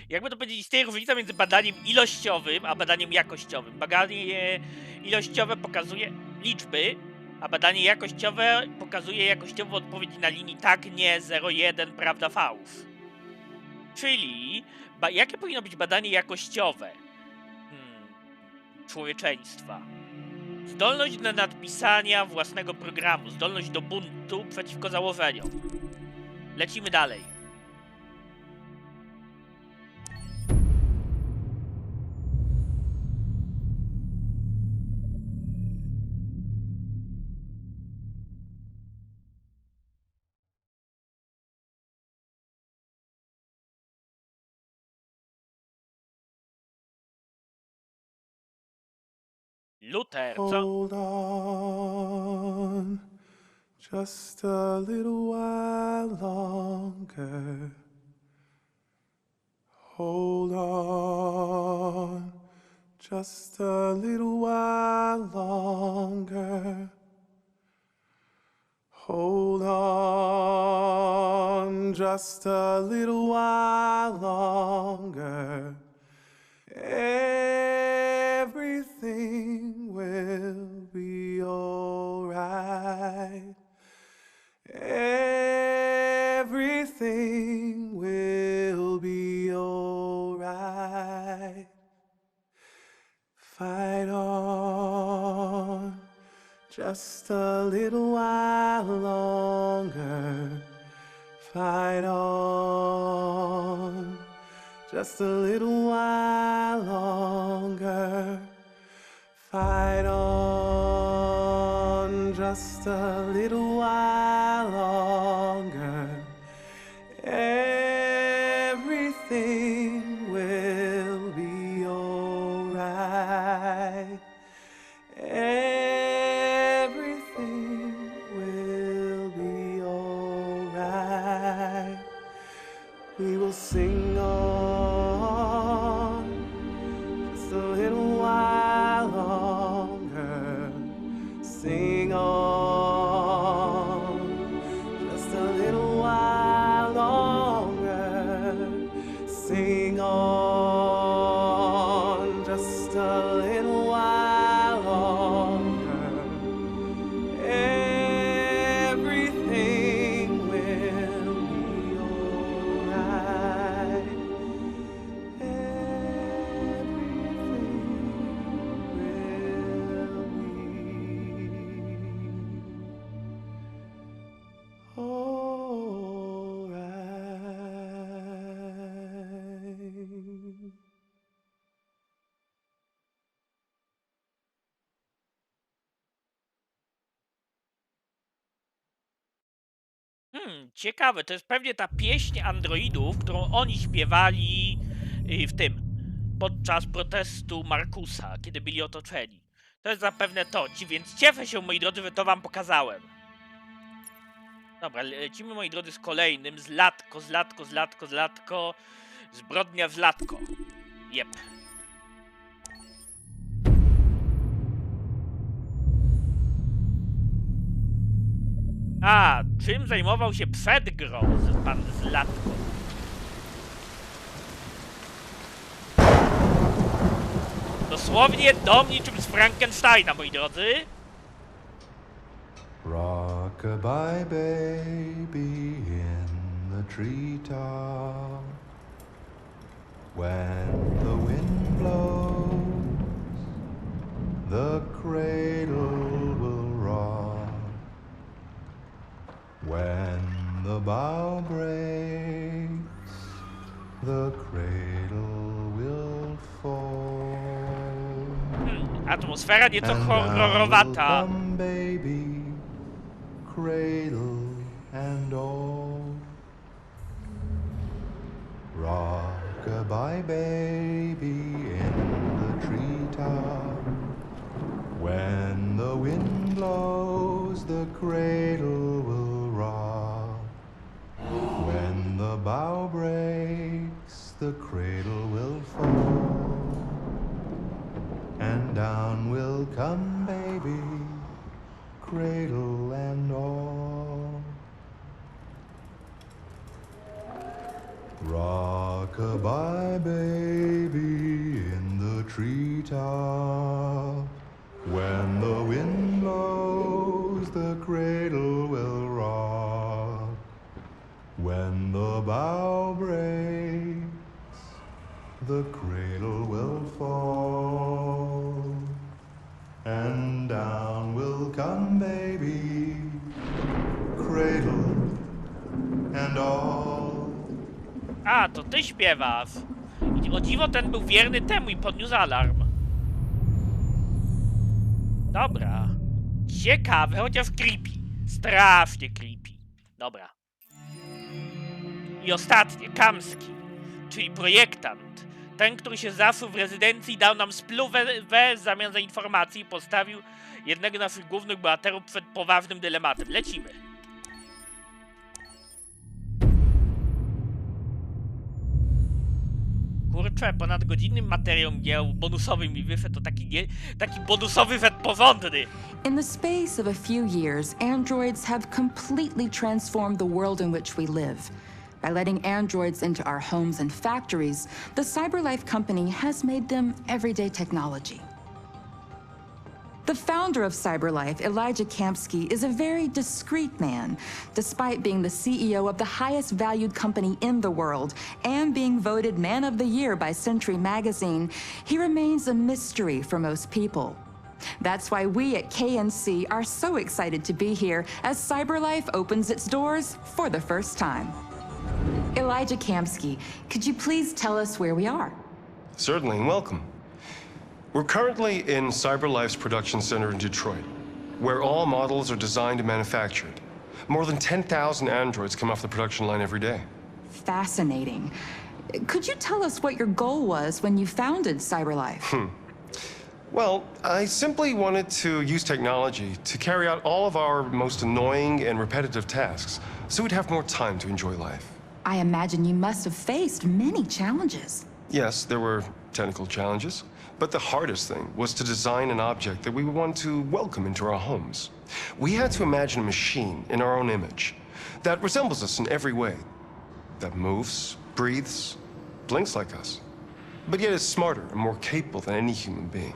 jakby to powiedzieć, istnieje różnica między badaniem ilościowym a badaniem jakościowym. Badanie ilościowe pokazuje liczby, a badanie jakościowe pokazuje jakościową odpowiedź na linii tak, nie, 0, 1, prawda, fałsz. Czyli, jakie powinno być badanie jakościowe człowieczeństwa? Zdolność do nadpisania własnego programu, zdolność do buntu przeciwko założeniom. Lecimy dalej. Luther, co? Hold on, just a little while longer. Hold on, just a little while longer. Hold on, just a little while longer. Everything will be alright. Everything will be alright. Fight on, just a little while longer. Fight on, just a little while longer. Fight on, just a little while longer. Everything will be alright. Everything will be alright. We will sing on just a little while longer. Sing on just a little while longer. Sing on just a little while longer. Everything will be alright. Ciekawe, to jest pewnie ta pieśń androidów, którą oni śpiewali w tym, podczas protestu Markusa, kiedy byli otoczeni. To jest zapewne to, więc cieszę się, moi drodzy, że to wam pokazałem. Dobra, lecimy, moi drodzy, z kolejnym, zlatko, zbrodnia w latko. Jep. A, czym zajmował się przed grą pan Zlatko? Dosłownie dom niczym z Frankensteina, moi drodzy. Rock-a-bye baby in the treetop. When the wind blows, the cradle will rock. When the bough breaks, the cradle will fall. Atmosfera nieco horrorowata. Baby, cradle and all. Rock-a-bye baby in the treetop. When the wind blows, the cradle will rock. When the bough breaks, the cradle will fall. And down will come baby, cradle and all. Rock-a-bye baby in the treetop. When the wind blows, the cradle will rock. When the bough breaks, the cradle will fall. And down will come baby, cradle and all. A, to ty śpiewasz. I o dziwo ten był wierny temu i podniósł alarm. Dobra. Ciekawe, chociaż creepy. Strasznie creepy. Dobra. I ostatnie, Kamski, czyli projektant. Ten, który się zaszył w rezydencji, dał nam spluwę w zamian za informację i postawił jednego z naszych głównych bohaterów przed poważnym dylematem. Lecimy. Kurczę, ponadgodzinnym materiał miał bonusowy mi wyszedł, to taki bonusowy wyszedł porządny. In the space of a few years, androids have completely transformed the world in which we live. By letting androids into our homes and factories, the CyberLife company has made them everyday technology. The founder of CyberLife, Elijah Kamsky, is a very discreet man. Despite being the CEO of the highest valued company in the world and being voted Man of the Year by Century Magazine, he remains a mystery for most people. That's why we at KNC are so excited to be here as CyberLife opens its doors for the first time. Elijah Kamsky, could you please tell us where we are? Certainly, and welcome. We're currently in CyberLife's production center in Detroit, where all models are designed and manufactured. More than 10,000 androids come off the production line every day. Fascinating. Could you tell us what your goal was when you founded CyberLife? Well, I simply wanted to use technology to carry out all of our most annoying and repetitive tasks, so we'd have more time to enjoy life. I imagine you must have faced many challenges. Yes, there were technical challenges, but the hardest thing was to design an object that we would want to welcome into our homes. We had to imagine a machine in our own image that resembles us in every way, that moves, breathes, blinks like us, but yet is smarter and more capable than any human being.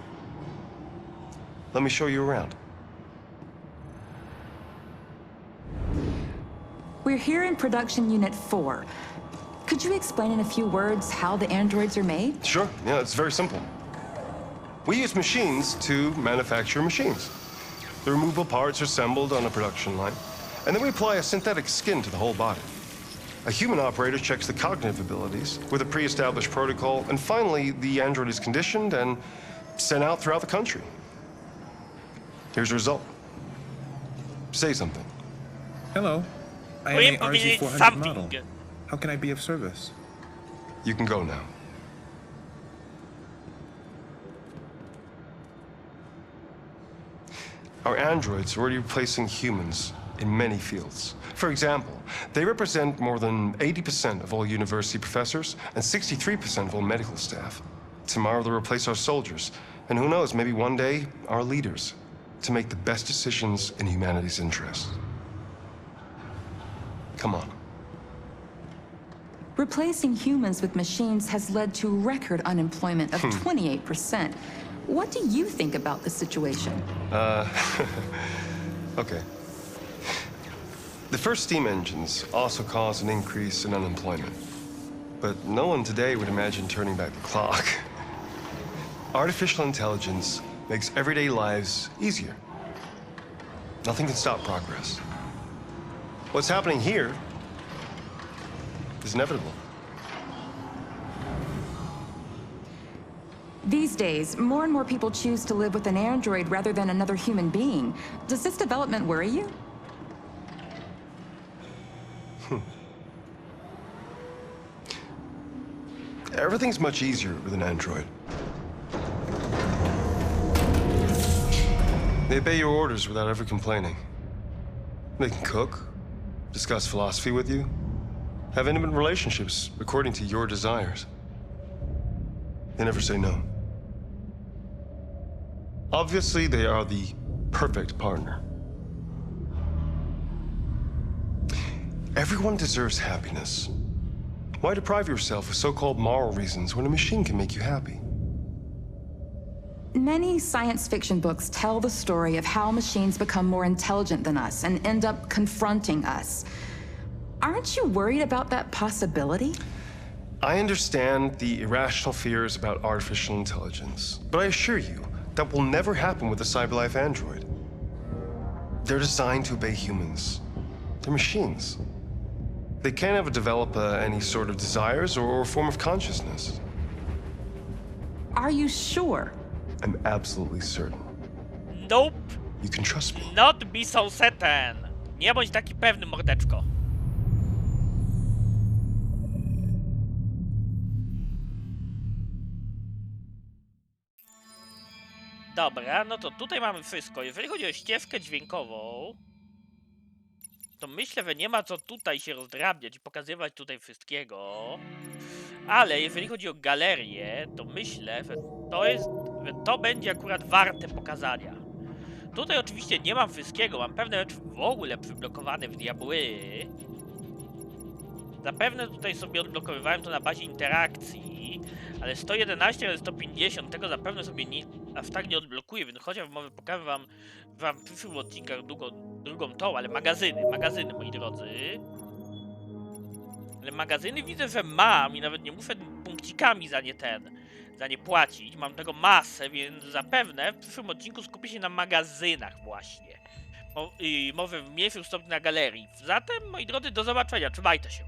Let me show you around. We're here in production unit 4. Could you explain in a few words how the androids are made? Sure, yeah, it's very simple. We use machines to manufacture machines. The removable parts are assembled on a production line, and then we apply a synthetic skin to the whole body. A human operator checks the cognitive abilities with a pre-established protocol, and finally, the android is conditioned and sent out throughout the country. Here's the result. Say something. Hello. I am a RZ400 model. How can I be of service? You can go now. Our androids are already replacing humans in many fields. For example, they represent more than 80% of all university professors and 63% of all medical staff. Tomorrow they'll replace our soldiers, and who knows, maybe one day, our leaders, to make the best decisions in humanity's interest. Come on. Replacing humans with machines has led to record unemployment of 28%. what do you think about the situation? Okay. The first steam engines also caused an increase in unemployment. But no one today would imagine turning back the clock. Artificial intelligence makes everyday lives easier. Nothing can stop progress. What's happening here is inevitable. These days, more and more people choose to live with an android rather than another human being. Does this development worry you? Everything's much easier with an android. They obey your orders without ever complaining. They can cook, discuss philosophy with you, have intimate relationships according to your desires. They never say no. Obviously, they are the perfect partner. Everyone deserves happiness. Why deprive yourself of so-called moral reasons when a machine can make you happy? Many science fiction books tell the story of how machines become more intelligent than us and end up confronting us. Aren't you worried about that possibility? I understand the irrational fears about artificial intelligence, but I assure you that will never happen with a CyberLife android. They're designed to obey humans. They're machines. They can't ever develop any sort of desires or form of consciousness. Are you sure? I'm absolutely certain. Nope. You can trust me. Not be so certain. Nie bądź taki pewny, mordeczko. Dobra, no to tutaj mamy wszystko. Jeżeli chodzi o ścieżkę dźwiękową, to myślę, że nie ma co tutaj się rozdrabniać i pokazywać tutaj wszystkiego. Ale jeżeli chodzi o galerię, to myślę, że to będzie akurat warte pokazania. Tutaj oczywiście nie mam wszystkiego, mam pewne rzeczy w ogóle przyblokowane w diabły. Zapewne tutaj sobie odblokowywałem to na bazie interakcji, ale 111 razy 150 tego zapewne sobie aż tak nie odblokuję, więc chociaż może pokażę wam w przyszłym odcinkach drugą tą, ale magazyny moi drodzy. Ale magazyny widzę, że mam i nawet nie muszę punkcikami za nie płacić. Mam tego masę, więc zapewne w przyszłym odcinku skupię się na magazynach właśnie. I może w mniejszym stopniu na galerii. Zatem, moi drodzy, do zobaczenia. Trzymajcie się.